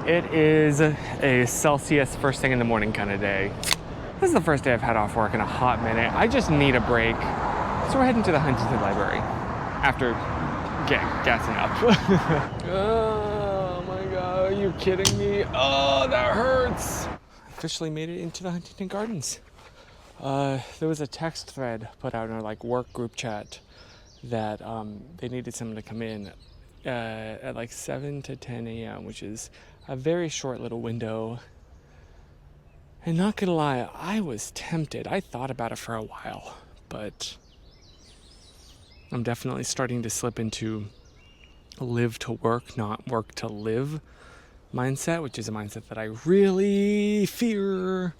It is a Celsius first thing in the morning kind of day. This is the first day I've had off work in a hot minute. I just need a break. So we're heading to the Huntington Library after gassing up. Oh my God, are you kidding me? Oh, that hurts. Officially made it into the Huntington Gardens. There was a text thread put out in our work group chat that they needed someone to come in at 7 to 10 a.m., which is a very short little window. And not gonna lie, I was tempted. I thought about it for a while, but I'm definitely starting to slip into live to work, not work to live mindset, which is a mindset that I really fear.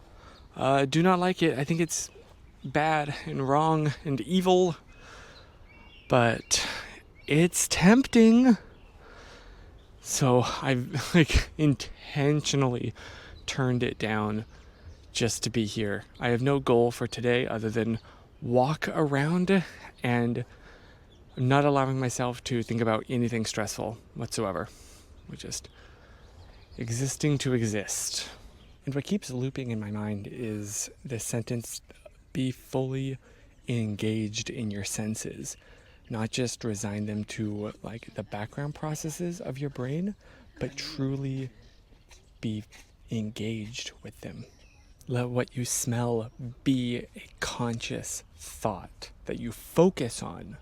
Do not like it. I think it's bad and wrong and evil, but it's tempting. So I've intentionally turned it down just to be here. I have no goal for today other than walk around, and I'm not allowing myself to think about anything stressful whatsoever. We're just existing to exist. And what keeps looping in my mind is this sentence: be fully engaged in your senses. Not just resign them to the background processes of your brain, but truly be engaged with them. Let what you smell be a conscious thought that you focus on.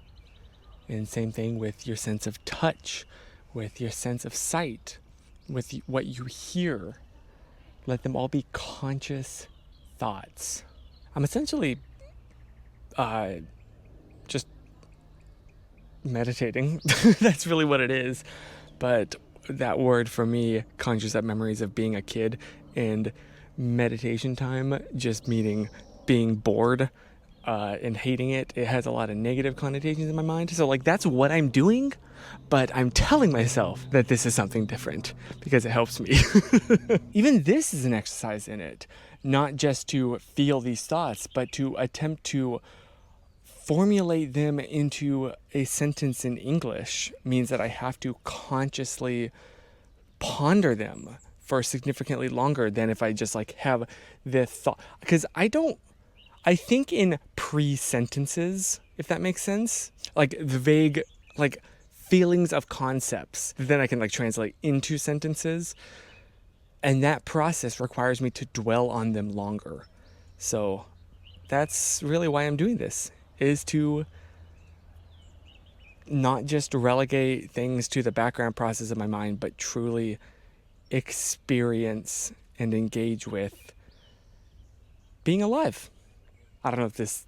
And same thing with your sense of touch, with your sense of sight, with what you hear. Let them all be conscious thoughts. I'm essentially just meditating. That's really what it is. But that word for me conjures up memories of being a kid, and meditation time just meaning being bored and hating it. It has a lot of negative connotations in my mind. So that's what I'm doing, but I'm telling myself that this is something different because it helps me. Even this is an exercise in it, not just to feel these thoughts, but to attempt to formulate them into a sentence in English means that I have to consciously ponder them for significantly longer than if I just have the thought. Because I think in pre-sentences, if that makes sense. The vague, feelings of concepts. Then I can translate into sentences. And that process requires me to dwell on them longer. So that's really why I'm doing this, is to not just relegate things to the background process of my mind, but truly experience and engage with being alive. I don't know if this,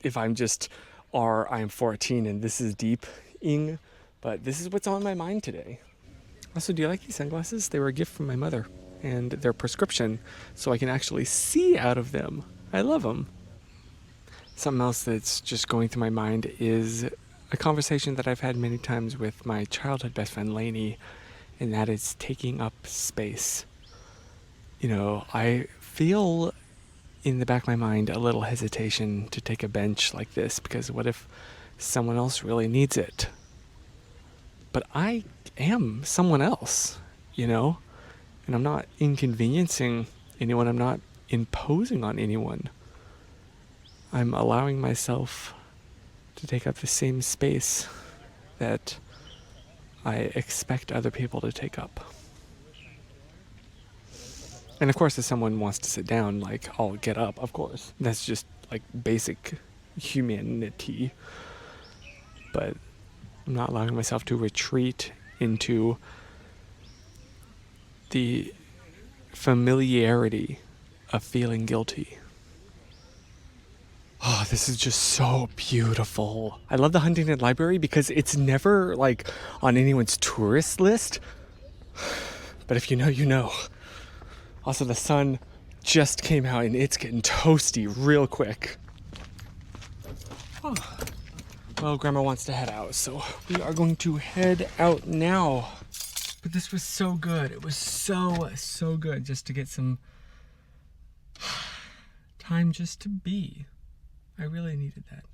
if I'm just, or I'm 14 and this is deep-ing, but this is what's on my mind today. Also, do you like these sunglasses? They were a gift from my mother, and they're prescription, so I can actually see out of them. I love them. Something else that's just going through my mind is a conversation that I've had many times with my childhood best friend, Lainey, and that is taking up space. I feel in the back of my mind a little hesitation to take a bench like this, because what if someone else really needs it? But I am someone else, and I'm not inconveniencing anyone. I'm not imposing on anyone. I'm allowing myself to take up the same space that I expect other people to take up. And of course, if someone wants to sit down, I'll get up, of course. That's just basic humanity. But I'm not allowing myself to retreat into the familiarity of feeling guilty. Oh, this is just so beautiful. I love the Huntington Library because it's never on anyone's tourist list. But if you know, you know. Also, the sun just came out and it's getting toasty real quick. Oh. Well, Grandma wants to head out, so we are going to head out now. But this was so good. It was so good just to get some time just to be. I really needed that.